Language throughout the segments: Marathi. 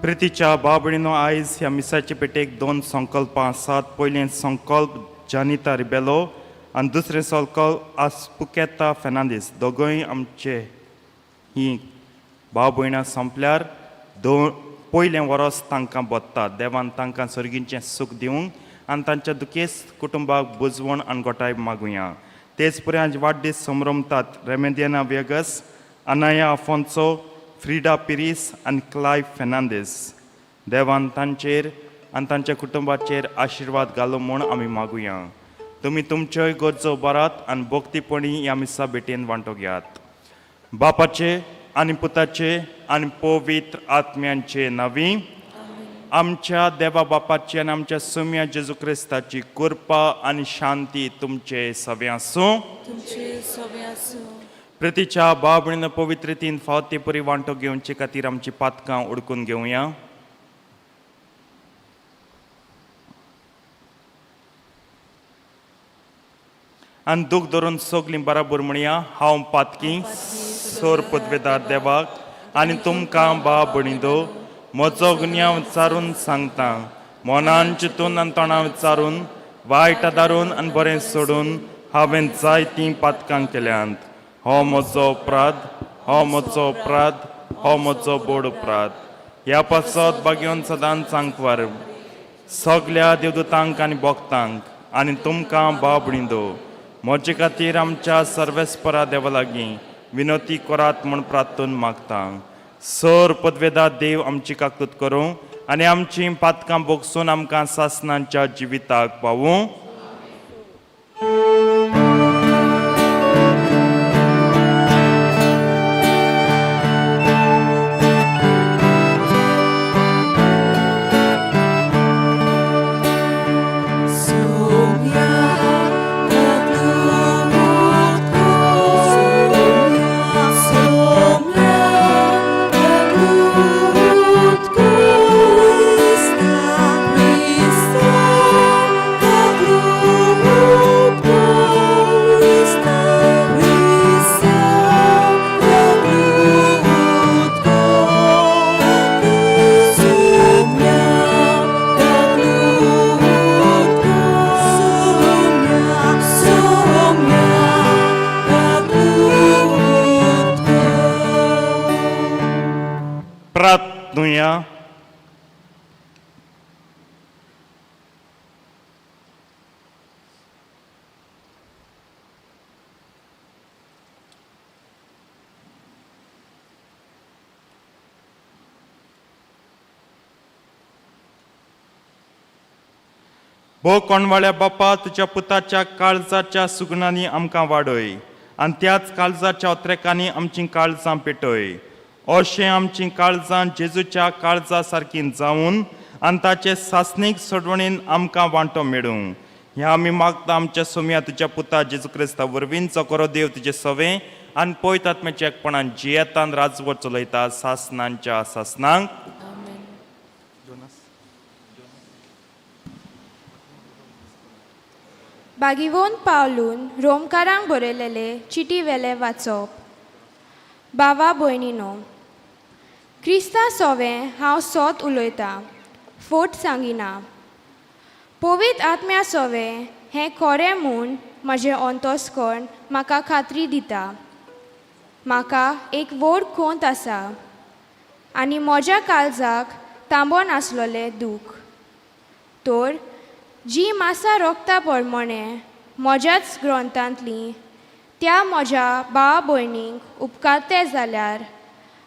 प्रितीच्या बाबळीनो आयज ह्या मिसाचे पेटेक दोन संकल्पां आसात. पयलें संकल्प जानिता रिबेलो आनी दुसरें संकल्प आस्पुकेता फेर्नांदीस. दोगूय आमचे ही भाव भयणां संपल्यार पयलें वरस तांकां बदतात. देवान तांकां सर्गींचें सूख दिवंक आनी तांच्या दुखेस्त कुटुंबाक बुजवण आनी गोठाय मागुया. तेच परी आज वाडदीस संभ्रमतात रेमेदियाना वेगस, अनाया आफोन्सो, फ्रिडा पिरीस आनी क्लाय फेर्नांदीस. देवान तांचेर आनी तांच्या कुटुंबाचेर आशिर्वाद घालूं म्हूण आमी मागुया. तुमी तुमच्योय गरजो बरात आनी भोक्तीपणी ह्या मिसा भेटेन वांटो घेयात. बापाचे आनी पुताचे आनी पवित्र आत्म्यांचे नांवी. आमच्या देवा बापाची आनी आमच्या सुम्या जेजू क्रिस्ताची कृपा आनी शांती तुमचे सवे आसूं. प्रितीच्या भाव भयण पवित्रतेन फावते परी वांटो घेवचे खातीर आमची पातकां उडकून घेवया. आनी दूख धरून सगलीं बराबर म्हणया. हांव पातकी सोर पदवेदार देवाक आनी तुमकां भाव भयणींदो म्हजो गुन्यांव विचारून सांगता. मनान चिंतून आनी तोंडां विचारून वायट आदारून आनी बरें सोडून हांवें जायतीं पातकां केल्यांत. हो म्हजो अपराध, हो म्हजो अपराध, हो म्हजो बोड अपराध. ह्या पासत बागेवन सदांच सांगवार सगल्या देवदूतांक आनी भक्तांक आनी तुमकां भाव भयणींदो म्हजे खातीर आमच्या सर्वेस्परा देवा लागीं विनोती करात म्हूण प्रार्थून मागता. सर पदवेदार देव आमची काकूत करूं आनी आमची पातकां भोगसून आमकां सासणांच्या जिविताक पावूं. प्रार्थनुया. भो कोणवाळ्या बापा, तुज्या पुताच्या काळजाच्या सुगणांनी आमकां वाडय आनी त्याच काळजाच्या ओत्रेकांनी आमचीं काळजां पेटय. अशें आमचीं काळजां जेजूच्या काळजा सारकीं जावन आनी ताचे सासणीक सोडवणेन आमकां वांटो मेळूं. हें आमी मागता आमच्या सोम्या तुज्या पुता जेजू क्रिस्ता वरवीं चोकोरो देव तुजे सवे आनी पयत आत्म्याच्या एकपणान जियेतान राजवट चलयता सासणांच्या सासणांक. बागिवोन पावलून रोमकारांक बरयलेले चिटी वेले वाचप. बावा भयणीनो, क्रिस्ता सोवें हांव सोत उलयतां, फोट सांगिना. पवित्र आत्म्या सोवें हें खरें म्हूण म्हजें अंतस्करण म्हाका खात्री दिता. म्हाका एक व्हड खोंत आसा आनी म्हज्या काळजाक तांबोन आसलोलें दूख. तर जी मासा रोगता प्रमाणें म्हज्याच ग्रंथांतलीं त्या म्हज्या भावा भयणींक उपकारते जाल्यार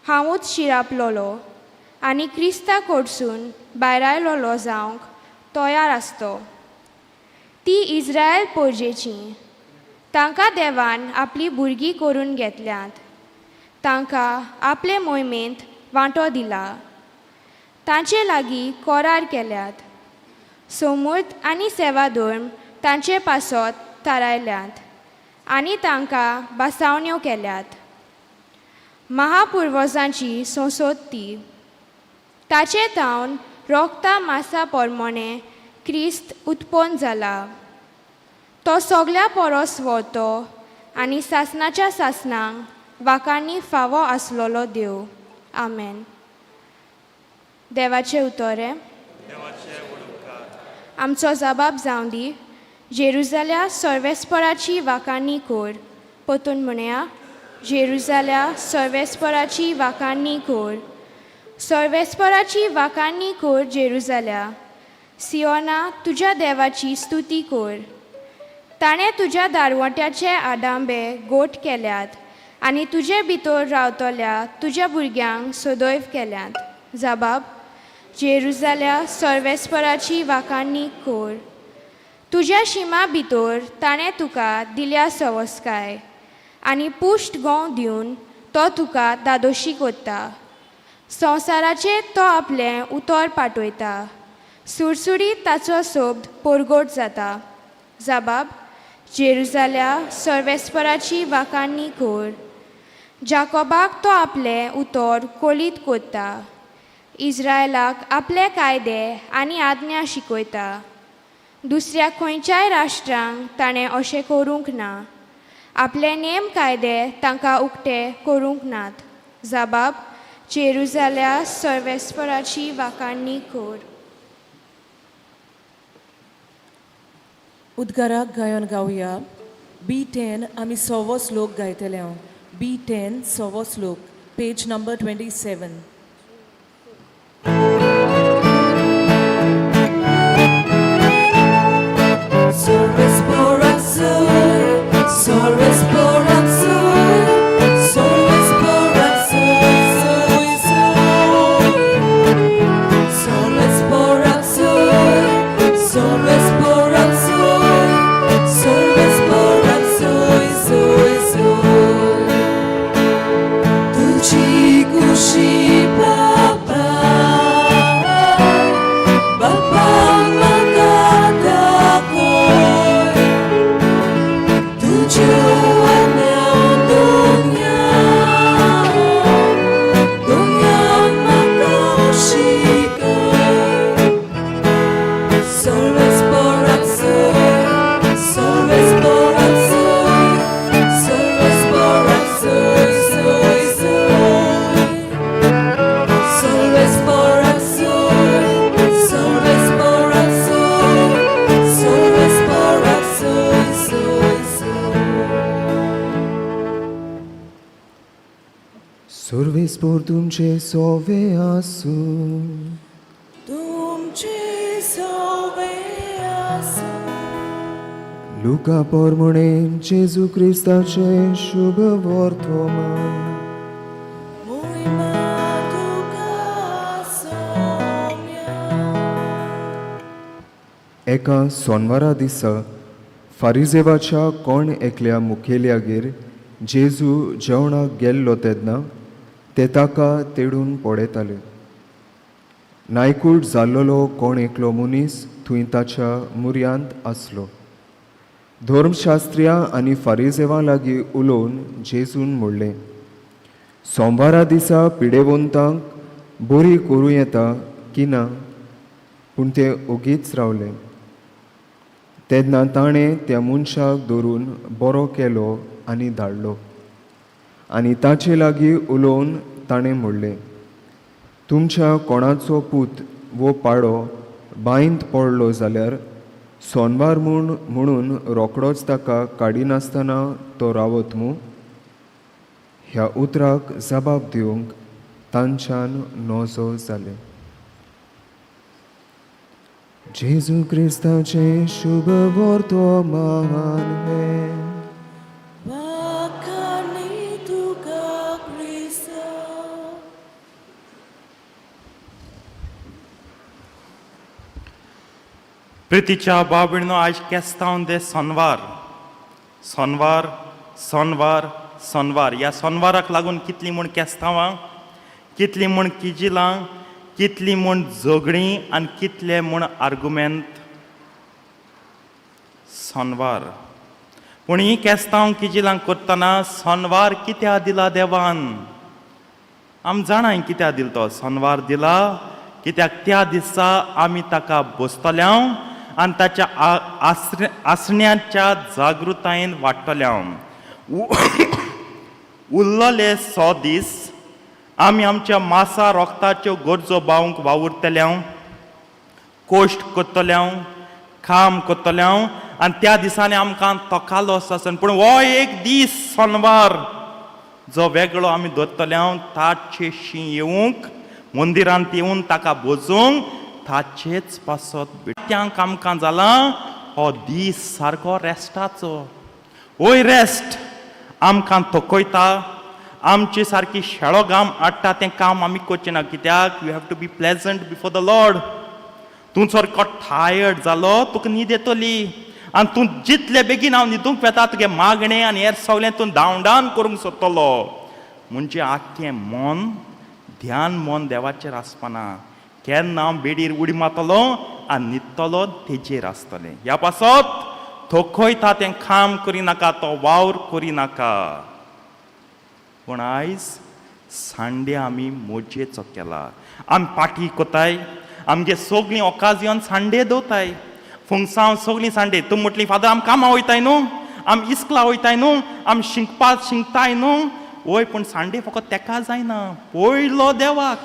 हांवूच शिरापलोलो आनी क्रिस्ता कडसून भायर आयलोलो जावंक तयार आसतो. ती इज्रायल पोरजेचीं. तांकां देवान आपली भुरगीं करून घेतल्यांत. तांकां आपले मोहिमेंत वांटो दिला. तांचे लागीं करार केल्यात. समूर्त आनी सेवाधर्म तांचे पासत थारायल्यात आनी तांकां बासावण्यो केल्यात. महापुर्वजांची संसद ती. ताचे तावन रोगता मासा प्रमाणें क्रिस्त उत्पन्न जाला. तो सगल्या परस व्हरतो आनी सासणाच्या सासणांक वाकांनी फावो आसलोलो देव. आमेन. देवाचे उतोरे आमचो जबाब जावं दी जेरुजाल्या सर्वेस्पराची वाकांनी कोर पोतून म्हणया जेरुजाल्या सर्वेस्पराची वाकांनी कोर सर्वेस्पराची वाकांनी कोर जेरुजाल्या सियोना तुज्या देवाची स्तुती कोर ताणें तुज्या दारवट्याचे आडांबे गोठ केल्यात आनी तुजे भितर रावतल्या तुज्या भुरग्यांक सदैव केल्यात जबाब जेरुजाल्या सर्वेस्पराची वाकांनी कोर तुज्या शिमा भितर ताणें तुका दिल्या सवस्काय आनी पुश्ट गों दिवन तो तुका दादोशी कोत्ता संवसाराचे तो आपलें उतर पाटयता सुरसुरीत ताचो सोब पोरगोट जाता जबाब जेरुजाल्या सर्वेस्पराची वाकांनी कोर जाकोबाक तो आपलें उतर कोलीत कोत्ता इस्रायलाक आपले कायदे आनी आज्ञा शिकयता दुसऱ्या खंयच्याय राष्ट्रांक ताणें अशें करूंक ना आपले नेम कायदे तांकां उक्ते करूंक नात जबाब जेरुजाल्या सर्वेस्पराची वाकांनी कोर उद्गाराक गायन गावया B10 आमी सवो श्लोक गायतले हांव B10 सवो श्लोक पेज नंबर 27 Survis por तुमचे सोवे आसू तुमचे सोवे आसूं लुका पोरमुणे जेजू क्रिस्ताचे शुभ वर्तमान मोहिमा तुका सोम्या एका सोनवारा दिसा फारिजेवाच्या कोण एकल्या मुखेल्यागेर जेजू जेवणाक गेल्लो तेन्ना ते ताका तेडून पळयताले नायकूट जाल्लोलो कोण एकलो मनीस थंय ताच्या मुर्यांत आसलो धर्मशास्त्रियां आनी फारिजेवां लागीं उलोवन जेजून म्हणलें सोमवारा दिसा पिडेवंतांक बरी करूं येता की ना पूण ते ओगीच रावले तेन्ना ताणें त्या मनशाक धरून बरो केलो आनी धाडलो आनी ताचे लागीं उलोवन ताणें म्हणलें तुमच्या कोणाचो पूत वो पाडो बांयंत पडलो जाल्यार सोनवार म्हणून रोकडोच ताका काडिनासतना तो रावत मूं ह्या उतराक जबाब दिवंक तांच्यान नजो जाले जेजू क्रिस्ताचे शुभ वर्तमान हे वाकांनी तुका क्रिस्ता प्रितीच्या बाबळीनो आयज केस्तांव दे सोनवार सोनवार सोनवार सोनवार ह्या सोनवाराक लागून कितलीं म्हूण केस्तांवां कितलीं म्हूण किजिलां कितलीं म्हूण झगडीं आनी कितले म्हूण आर्गुमेंट सोनवार पूण ही केस्तांव किजिलां करतना सोनवार कित्याक दिला देवान आमी जाणाय कित्याक दिला तो सोनवार दिला कित्याक त्या दिसा आमी ताका बसतल्या आनी ताच्या आसण्याच्या जागृतायेन वाडटल्या उरलेले 100 दीस आमी आमच्या मासा रोगताच्यो गरजो भावंक वावुरतल्यांव, कोश्ट कोत्तल्यांव, काम कोत्तल्यांव, आनी त्या दिसांनी आमकां तोकालोस आसन. पूण हो एक दीस सोनवार जो वेगळो आमी धरतल्यांव, ताचेशी येवंक, मंदिरांत येवन ताका बोजूंक, ताचेच पासत बिट्यांक आमकां जालां हो दीस सारको रेस्टाचो. ओय रेस्ट आमकां तोकयता, आमची सारकी शेळोगाम हाडटा तें काम आमी करचें ना. कित्याक you have to be pleasant before the lord. तूं सारको टायर्ड जालो, तुका न्हीद येतली, आनी तूं जितले बेगीन हांव न्हिदूंक वेता तुगे मागणें आनी हेर सगळें तूं धांवडावन करूंक सोदतलो. म्हणजे आख्खें मन, ध्यान मन देवाचेर आसपाना. केन्ना हांव बेडीर उडी मारतलो आनी न्हिदतलो तेजेर आसतलें. ह्या पासत थोकयता तें काम करिनाका, तो वावर करिनाका. पूण आयज संडे आमी मोजेचो केला. आमी पार्टी कोताय, आमगे सगळीं ओकाजियन संडे दवरताय. फुंगसांव सगळीं संडे. तूं म्हटली फादर आमी कामां वयताय न्हू, आमी इस्कला वयताय न्हू, आमी शिंकताय न्हू. वय पूण संडे फकत तेका जायना, पयलो देवाक.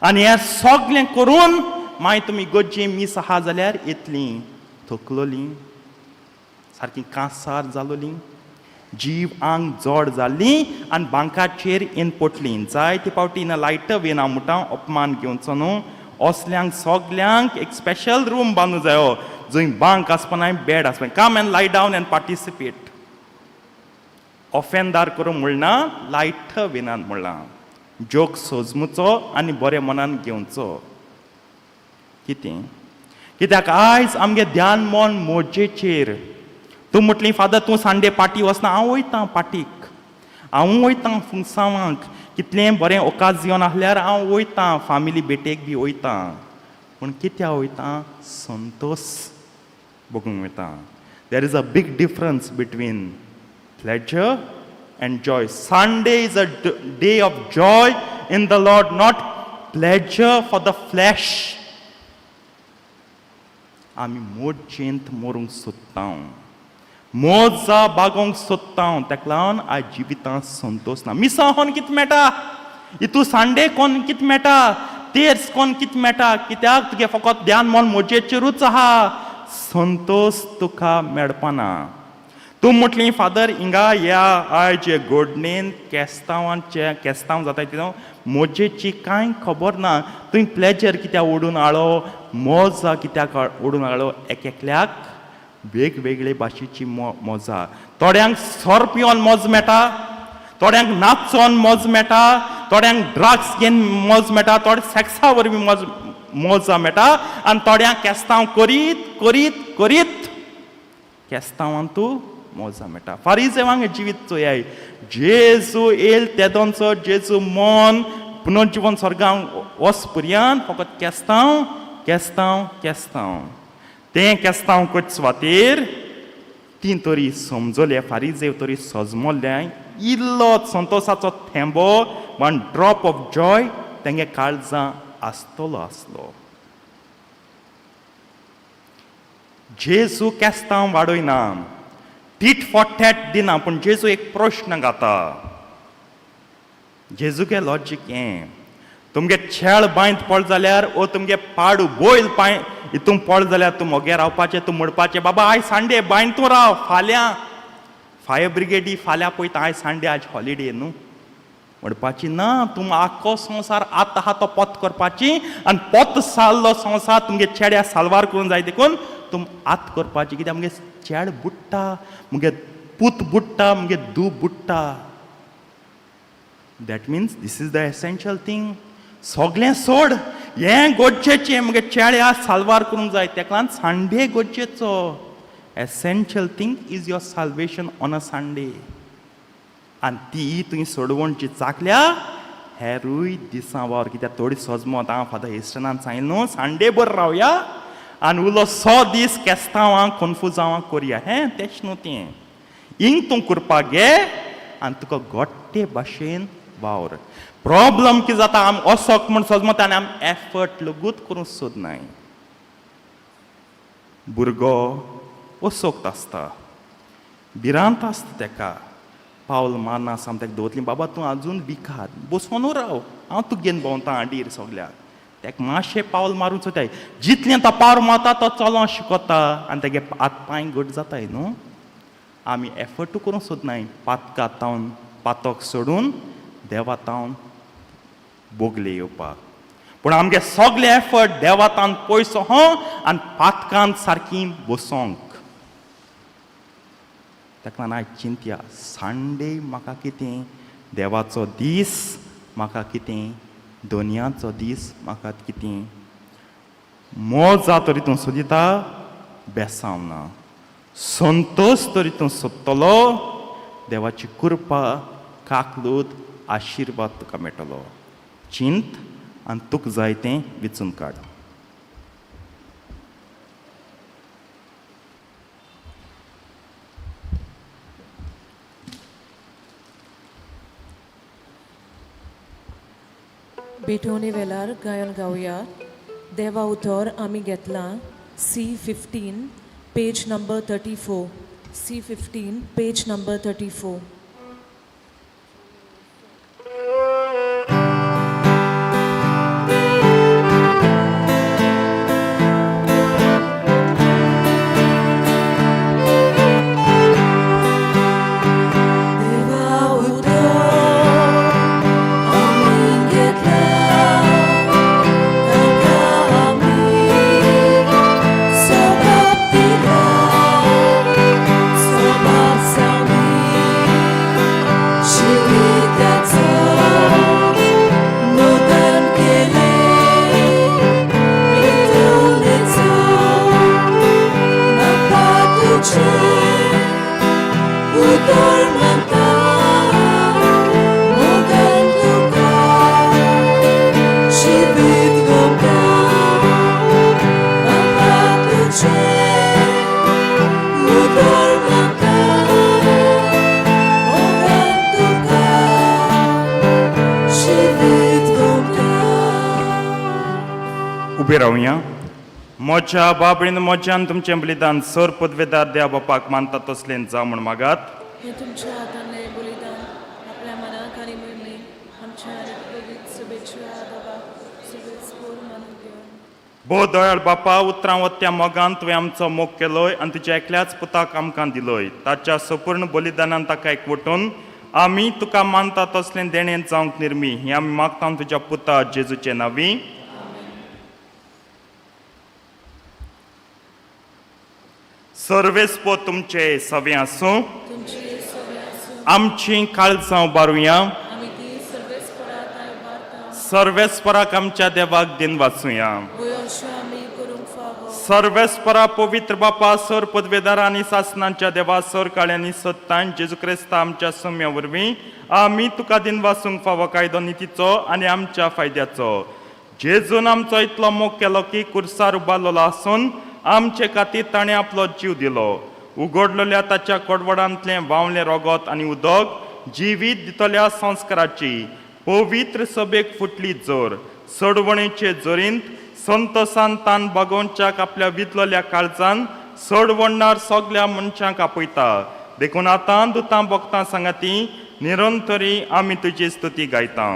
आनी हें सगळें करून मागीर तुमी गज्जे मीस आहा जाल्यार येतलीं, थकलोलीं, सारकीं कांसार जालोलीं, जीव आंग जोड जाल्लीं आनी बांकाचेर येवन पडलीं. जायते फावटी इन लायट वेन हांव म्हणटा अपमान घेवचो न्हू. असल्यांक सगल्यांक एक स्पेशल रूम बांदूं जायो जंय बांक आसपाना, बेड आसपाना. Come and lie down and participate. ऑफेंदार करूंक म्हणना, लायट वेनान म्हणला. जोक सोजमुचो आनी बरे मनान घेवचो. कितें? कित्याक आयज आमगे ध्यान मन मोजेचेर. तूं म्हटली फादर तूं संडे पार्टी वचना, हांव वयतां पार्टीक, हांव वयतां फुंगसावांक. कितलें बरें ओकाजियन आहल्यार हांव वयतां, फॅमिली भेटेक बी वयतां. पूण कित्याक वयतां? संतोश बगूंक वयतां. There is a big difference between pleasure and joy. Sunday is a day of joy in the Lord, not pleasure for the flesh. आमी मोजेंत मोरूंक सोदता, मोजा बागोंक सोदता. तेका लागून आयज जिवितांत संतोश ना. मिसां कोण कितें मेळटा, हितू संडे कोण कितें मेळटा, तेर्स कोण कितें मेळटा. कित्याक तुगे फकत ध्यान मन मोजेचेरूच आहा, संतोष तुका मेळपाना. तूं म्हटली फादर हिंगा या आयज घोडणेन केस्तांव जाताय तितून मोजेची कांय खबर ना. तुवें प्लेजर कित्याक ओडून हाडलो, मोजा कित्याक ओडून हाडलो. एकल्याक वेगवेगळे भाशेची मोजा. थोड्यांक सोर पिवन मोज मेळटा, थोड्यांक नाचोन मोज मेळटा, थोड्यांक ड्रग्स घेवन मोज मेळटा, थोडे सेक्सा वरवीं मोजा मेळटा, आनी थोड्यांक केस्तांव करीत करीत करीत केस्तांवांतू मोजा मेळटा. फारिसेवांक जिवीत चोयाय. जेजू येल तेदोनचो जेजू मन पुनर्जीवन स्वर्गांक वच पर्यंत फकत केस्तांव केस्तांव केस्तांव. तें केस्तांव करचे सुवातेर तीं तरी समजले, फारिसेव तरी सजमोल्ले. इल्लो संतोशाचो थेंबो, वन ड्रॉप ऑफ जॉय तेंगे काळजां आसतलो आसलो. जेजू केस्तांव वाडयना, टीट फॉर टॅट दिना. पूण जेजू एक प्रश्न घाता. जेजूगे लॉजीक हें, तुमगे छेळ बांयत पड जाल्यार ओ तुमगे पाडू बोयल हितून पड जाल्यार तूं मोगे रावपाचें, तूं म्हणपाचें बाबा आयज संडे बांयत तूं राव, फाल्यां फायर ब्रिगेडी फाल्यां पळयता, आयज संडे आयज हॉलिडे न्हू म्हणपाची ना. तूं आख्खो संवसार आतां आहा तो पोत करपाची, आनी पोत सारलो संवसार तुमगे चेड्या साल्वार करून जाय देखून तूं आत करपाची. कित्याक मुगे चेड बुडटा, मुगे पूत बुडटा, मुगे धूव बुडटा. That means this is the essential thing. सगळें सोड, हें गोडचेचें, मुगे चेड्या साल्वार करूंक जाय, तेका लागून संडे गोडचेचो. Essential thing is your salvation on a Sunday. आनी ती तुवें सोडवणची चाकल्या हेरूय दिसां वर. कित्याक थोडी सजमत हांव फादर हेस्टनान सांगिल्लें न्हू, संडे बर रावया आनी उरलो 6 दीस केस्तांवां कन्फ्युजावां करया. हें तेच न्हू तें. हिंग तूं करपाक गे आनी तुका गोट्टे भाशेन वावर. प्रॉब्लम कितें जाता, आमी वसोक म्हूण सजमता आनी आमी एफर्ट लगूच करूंक सोदनाय. भुरगो वसोक्त आसता, भिरांत आसता तेका, पावल मारना साम ताका दवरतली बाबा तूं आजून भिखात बसोन राव हांव तुका घेवन भोंवता आडीर सगल्याक ताका मातशें पावल मारून सोदताय जितलें तो पावर मारता तो चलोंक शिकोता आनी तेगे हात पांय घट जाताय न्हू आमी एफर्टू करूंक सोदनाय पातका तावन पातोक सोडून देवा तावन बोगले येवपाक पूण आमगे सगळे एफर्ट देवा तावन पयसो हो आनी पातकांत सारकी बसोंक ताका लागून आयज चिंतया संडे म्हाका कितें देवाचो दीस म्हाका कितें दोनयाचो दीस म्हाका कितें मोजा तरी तूं सोदिता बेसांव ना संतोश तरी तूं सोदतलो देवाची कृपा काकलूद आशिर्वाद तुका मेळटलो चिंत आनी तुका जाय तें विचून काड बेठवणे वेळार गायन गावया देवा उतर आमी घेतला C15 page number 34 C15 page number 34 उबे रावया मोच्या बाबळीन मोच्यान तुमचें बलिदान सर पदवेदार देवा बापाक मानता तसलें जावं म्हूण मागात हे तुमच्या हातांतलें बलिदान आपल्या मनाक आनी मरणी आमच्या पवित्र शुभेच्छा बाबा सुबेज मानून घेवन भोव दयाळ बापा उतरां वत्या मोगान तुवें आमचो मोग केलोय आनी तुज्या एकल्याच पुताक आमकां दिलोय ताच्या संपूर्ण बलिदानान ताका एकवटून आमी तुका मानता तसलें देणें जावंक निर्मी हें आमी मागता तुज्या पुता जेजूचे नांवी सर्वेस्पो तुमचे सवे आसूं आमची काळजां उबारुया आमी ती सर्वेस्परांत उबारता सर्वेस्पराक आमच्या देवाक दिन वाचुया अशें आमी करूंक फावो सर्वेस्परा पवित्र बापा सर पदवेदार आनी सासणांच्या देवा सर काळ्यांनी सत्तान जेजू क्रिस्ता आमच्या सौम्या वरवीं आमी तुका दिन वाचूंक फावो कायदो नितीचो आनी आमच्या फायद्याचो जेजून आमचो इतलो मोग केलो की कुर्सार उबारलेलो आसून आमचे खातीर ताणें आपलो जीव दिलो उगडलेल्या ताच्या कडवडांतलें वावलें रोगत आनी उदक जिवीत दितल्या संस्काराची पवित्र सभेक फुटली जोर सडवणेचे जोरींत संतोसान तान भगवंच्याक आपल्या वितलेल्या काळजान सडवणणार सगळ्या मनशांक आपयता देखून आतां दुतां भक्तां सांगाती निरंतरी आमी तुजी स्तुती गायता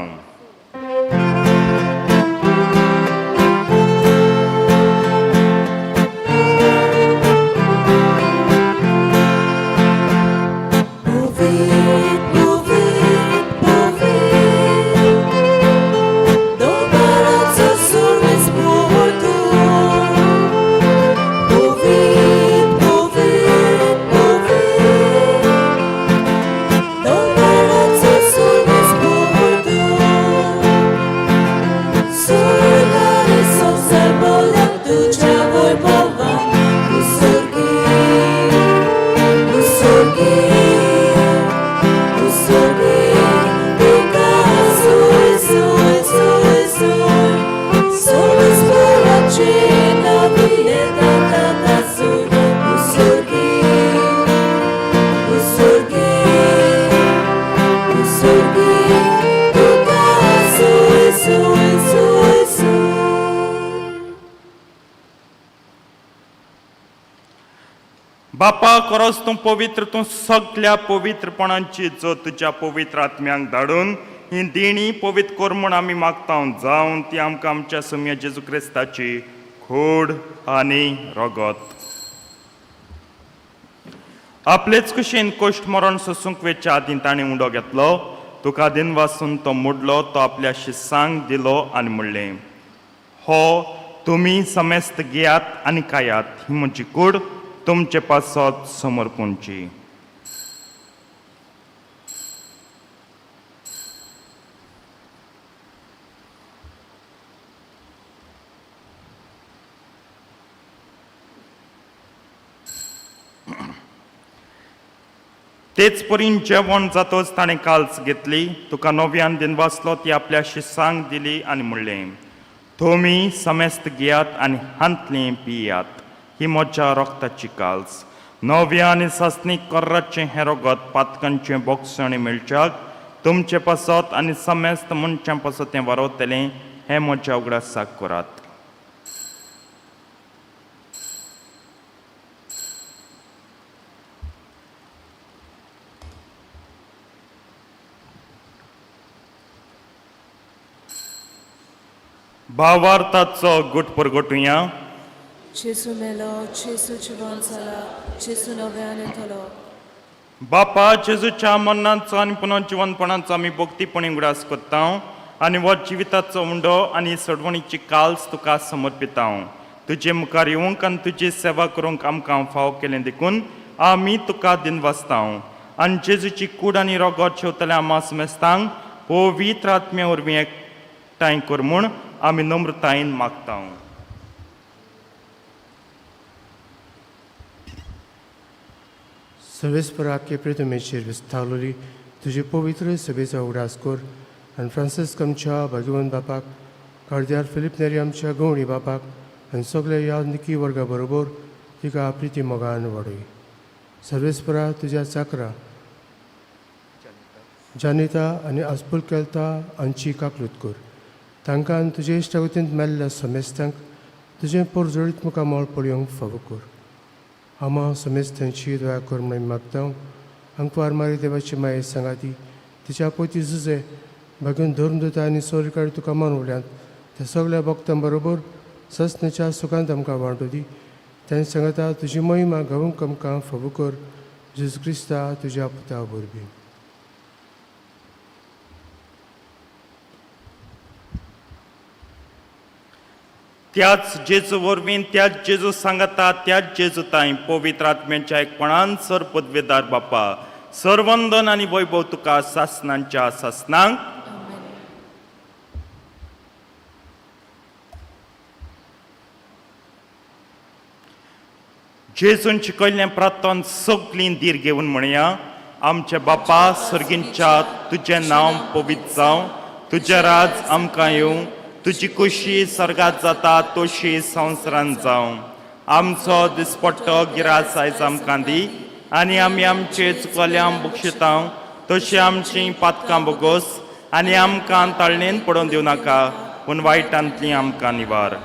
Don't बापा खरोच तूं पवित्र, तूं सगळ्या पवित्रपणांची जो तुज्या पवित्र आत्म्यांक धाडून ही देणी पवित्र कर म्हूण आमी मागता जावन ती आमकां आमच्या सुम्या जेजू क्रिस्ताची खोड आनी रगत आपलेच कुशीन कोश्ट मरण सोसूंक वेच्या आदीं ताणें उंडो घेतलो. तुका दिन वाचून तो मोडलो, तो आपल्या शिसांक दिलो आनी म्हणलें, हो तुमी समेस्त घेयात आनी खायात, ही म्हजी कूड तुमचे पासत समर्पणची. तेच परीन जेवण जातोच ताणें काल्स घेतली, तुका नव्यान दिन वाचलो, ती आपल्या शिसांक दिली आनी म्हणलें, तुमी समेस्त घेयात आनी हांतलें पियात, ही म्हज्या रक्ताची काल्स. नव्या आनी सस्नीक कर्राचें हें रगत पातकांचें बोगसणें मेळच्याक तुमचे पासत आनी समेस्त मनशां पासत तें वारवतलें, हें म्हज्या उगडासाक करात. भावार्थाचो गुट परगटुया. जेसू मेलो, जेसू जिवंत जाला, जेसू नव्यान येतलो. बापा जेजूच्या मरणाचो आनी पुनर्जिवनपणाचो आमी भक्तीपणी उगडास करता आनी हो जिविताचो उंडो आनी सडवणीची काल्स तुका समर्पिता. तुजे मुखार येवंक आनी तुजी सेवा करूंक आमकां फाव केलें देखून आमी तुका दिन वाचता आनी जेजूची कूड आनी रगत शेवतल्या आमा समेस्तांक पवित्र आत्म्या वरवीं एकठांय कर म्हूण आमी नम्रतायेन मागता. सर्वेस्पराके प्रेतमेचेर विस्तारलेली तुजे पवित्र सभेचो उगडास कर आनी फ्रांसिस्क आमच्या भाग्यवंत बापाक, कार्दियाल फिलीप नेरी आमच्या गवणी बापाक आनी सगळ्या यादनिकी वर्गा बरोबर तिका प्रिती मोगान वाडय. सर्वेस्परा तुज्या चाकरा जानिता आनी आस्पुल केलता हांची काकलूत कर. तांकां आनी तुजे इश्टावतींत मेल्ल्या समेस्तांक तुजें परजळीत मुखार मोळ पळोवंक फावो कर. आमा समेस्तांची दया कर म्हणून मागता. अंकवार मारी देवाची माये सांगाती तिच्या पोती झुजे भाग्यून धर्म दिता आनी सोरकाडी तुका मानवल्यांत त्या सगळ्या भक्तां बरोबर ससनेच्या सुखांत आमकां वांटो दी. तांणी सांगता तुजी महिमा गावूंक आमकां फावो कर. जेजू क्रिस्ता तुज्या पुता वरवीं. त्याच जेजू वरवीं, त्याच जेजू सांगता, त्याच जेजू ताई पवित्र आत्म्याच्या एकपणान सर पदवेदार बापा, सरवंदन आनी वैभव तुका सासनांच्या सासनांक. जेजून शिकयल्लें प्रार्थन सगळीं धीर घेवन म्हणया. आमचे बापा सर्गींच्या तुजें नांव पवित्र जावं, तुजें राज आमकां येवं, तुजी कुशी सर्गात जाता तशी संवसारांत जावं. आमचो दिसपट्टो गिरास आयज आमकां दी आनी आमी आमचे चुकल्यांक बक्षिता तशी आमचीं पातकां बोगोस आनी आमकां ताळणेन पडोवन दिवं नाका, पूण वायटांतलीं आमकां निवार.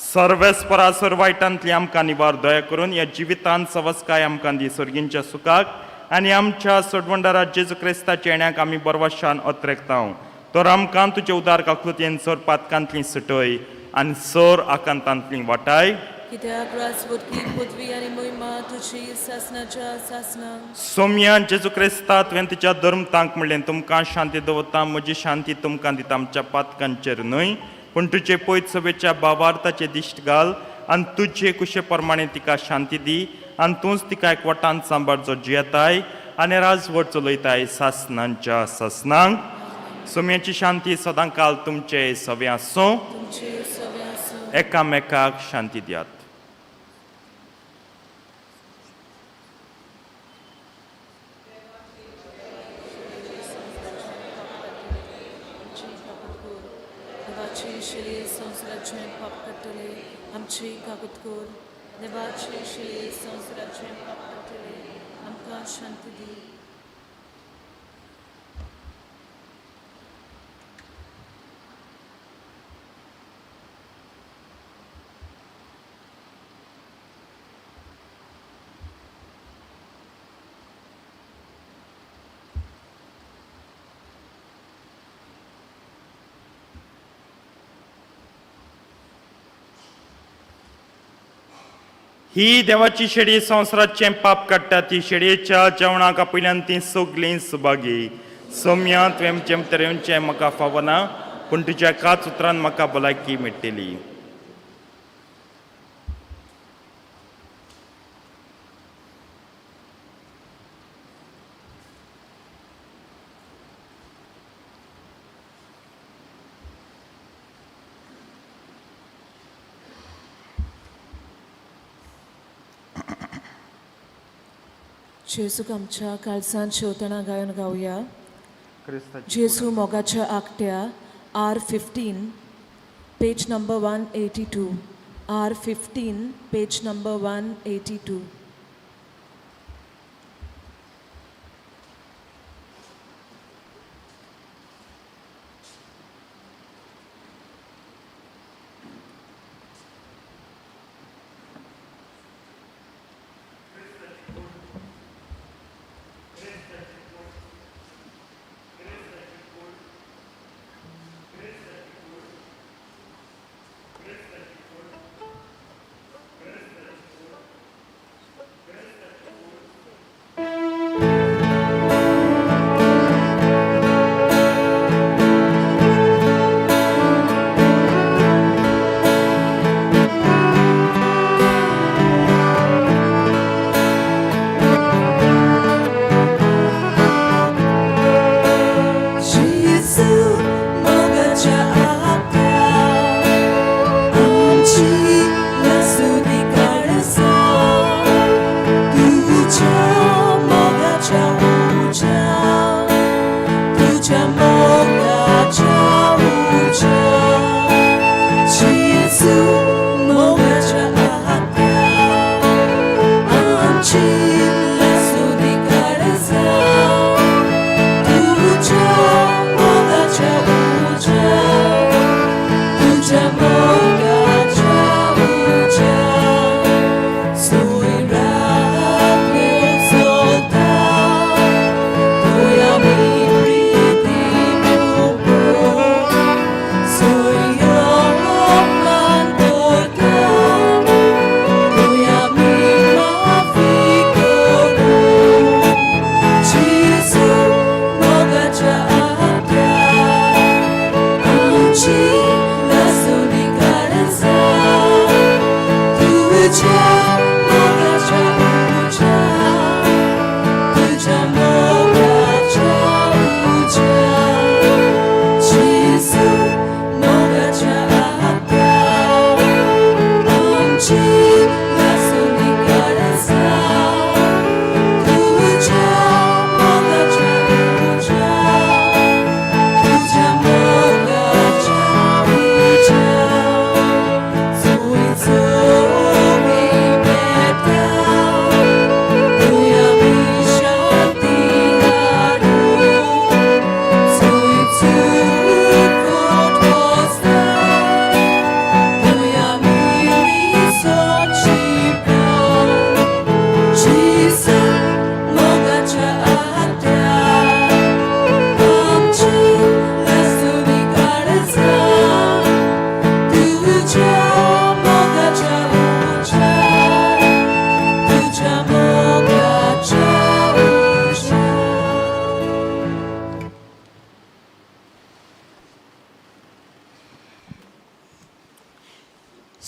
सर्वेस्परासर वायटांतलीं आमकां निवार. दया करून ह्या जिवितांत सवस्काय आमकां दी सर्गींच्या सुखाक आनी आमच्या सोडवंडारा जेजू क्रिस्ताच्या येण्याक आमी बरवाशान अत्रेकता. तर आमकां तुजे उदार काकृतीन सर पातकांतलीं सुटय आनी सर आकांतांतलीं वाटाय. कित्याक राजपुतकी पदवी आनी मोहिमा तुजी सासनाच्या सासनांक. सोम्या जेजू क्रिस्ता तुवें तुज्या धर्मतांक म्हणलें, तुमकां शांती दवरता, म्हजी शांती तुमकां दिता. आमच्या पातकांचेर न्हय पूण तुजे पयत सभेच्या भावार्थाचे दिश्ट घाल आनी तुजे कुशे प्रमाणे तिका शांती दी आनी तूंच तिका एकवटान सांबाळचो जियेताय आनी राजवट चलयताय सासनांच्या सासनांक. सोम्याची शांती सदां काल तुमचे सवे आसूं. एकामेकाक शांती दियात. देवाची शिले संवसाराचें पाप काडटले, आमची काकूत कर. देवाची शिले संवसाराचें पाप काडटले, आमकां शांती दी. ही देवाची शेडी संवसाराचें पाप काडटा ती शेडयेच्या जेवणाक पयल्यान ती सगलीं सुभागी सौम्या तुवें जेमतेर येवचें म्हाका फावना पूण तुज्या काच उतरान म्हाका भलायकी मेळटली. जेजूक आमच्या काळजांत शेवतना गायन गावया. जेजू मोगाच्या आकट्या R15 page number 182 R15 page number 182.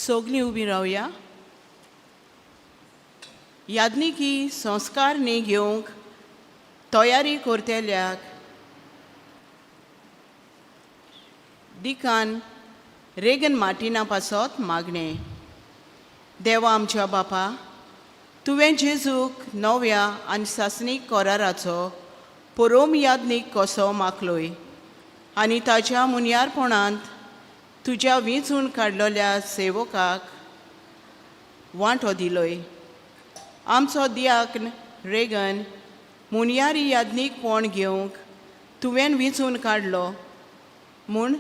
सोगलीं उबी रावया. यादनिकी संस्कार न्ही घेवंक तयारी करतेल्याक डिकान रेगन मार्टिना पासत मागणें. देवा आमच्या बापा, तुवें जेजूक नव्या आनी सासणीक कराराचो परोम यादनीक कसो मागलोय आनी ताच्या मुन्यारपणांत तुज्या वेंचून काडलेल्या सेवकाक वांटो दिलोय. आमचो दियाक्न रेगन मुनयारी यादनीकपण घेवंक तुवें वेंचून काडलो म्हूण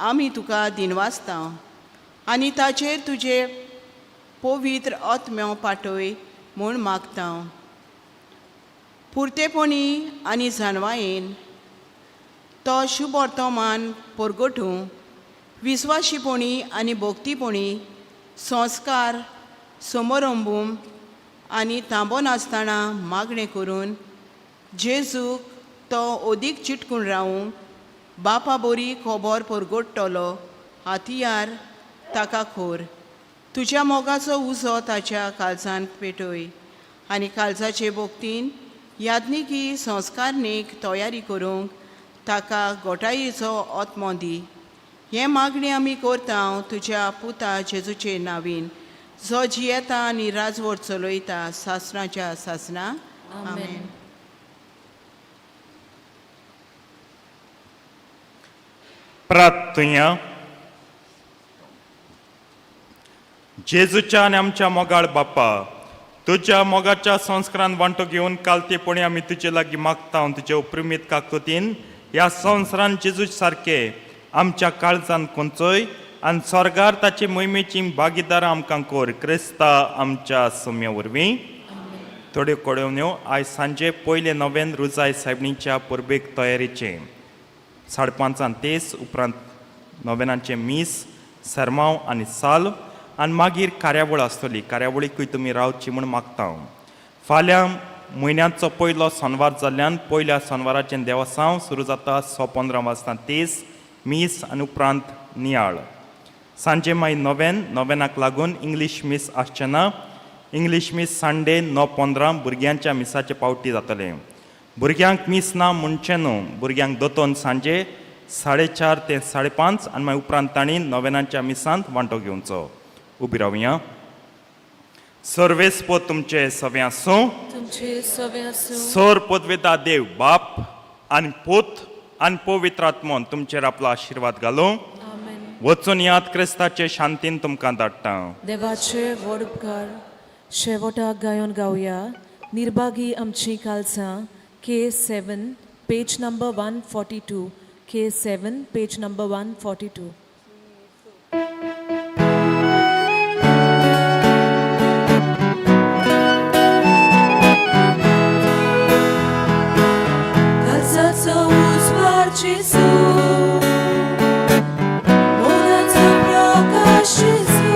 आमी तुका दिनवासता आनी ताचेर तुजे पवित्र आत्म्यो पाठय म्हूण मागता. पुर्तेपणी आनी जानवायेन तो शुभ वर्तमान परगटूं विस्वाशीपणी आनी भोक्तीपणी संस्कार समोरंबूम आनी थांबोन आसतना मागणें करून जेजूक तो ओदीक चिटकून रावूंक बापा बोरी खबर परगोडटलो हातियार ताका खोर तुज्या मोगाचो उजो ताच्या काळजांत पेटय आनी काळजाचे बोगतीन यादनिकी संस्कारनीक तयारी करूंक ताका गोटायेचो आत्मो दी हे मागणी आमी करता तुज्या पुता जेजूचे नांवीन जो जियेता आनी राजवट चलयता सासणाच्या सासणा आमेन. प्रार्थना. जेजूच्या आनी आमच्या मोगाळ बाप्पा तुज्या मोगाच्या संस्कारान वांटो घेवन कालतेपणी आमी तुजे लागीं मागता तुजे उप्रुमीत काकतीन ह्या संवसारान जेजू सारके आमच्या काळजान कोंचय आनी स्वर्गार ताचे मोहिमेची भागीदार आमकां कोर क्रिस्ता आमच्या सोम्या वरवीं. थोड्यो कळवण्यो. आयज सांजे पयले नवेन रुजाय सायबणीच्या परबेक तयारीचे 5:30 उपरांत नवेनांचे मीस सरमांव आनी साल आनी मागीर कार्यावळ आसतली. कार्यावळीकूय तुमी रावची म्हूण मागता. फाल्यां म्हयन्याचो पयलो शेनवार जाल्ल्यान पयल्या शेनवाराचे देवसांव सुरू जाता 15:30 मीस आनी उपरांत नियाळ. सांजे मागीर नवेनाक लागून इंग्लीश मीस आसचेना. इंग्लीश मीस संडे 9:15 भुरग्यांच्या मिसाचे पावटी जातले. भुरग्यांक मीस ना म्हणचें न्हू. भुरग्यांक दोतोन सांजे 4:30 ते 5:30 आनी मागीर उपरांत तांणी नवेनाच्या मिसांत वांटो घेवचो. उबी रावया. सर्वेस्पो तुमचे सवे आसूं. तुमचे सवे आसूं. सोर पदवेदा देव बाप आनी पूत आनी पवित्र आत्मोन तुमचेर आपलो आशिर्वाद घालूं. आमेन. वचून याद क्रिस्ताचे शांतीन तुमकां धाडटा. देवाचे व्हड उपकार शेवटाक गायोन गावया. निर्भागी आमची कालसां K7 page number 142. K7 page number 142. Kalsaco uzvar Jezu, monaca prokaż Jezu,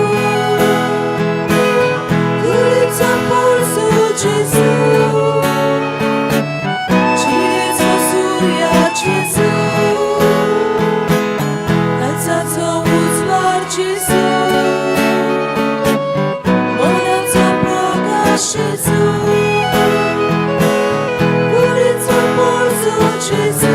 kulica polsu Jezu, cineco surya Jezu. Kalsaco uzvar Jezu, monaca prokaż Jezu, kulica polsu Jezu.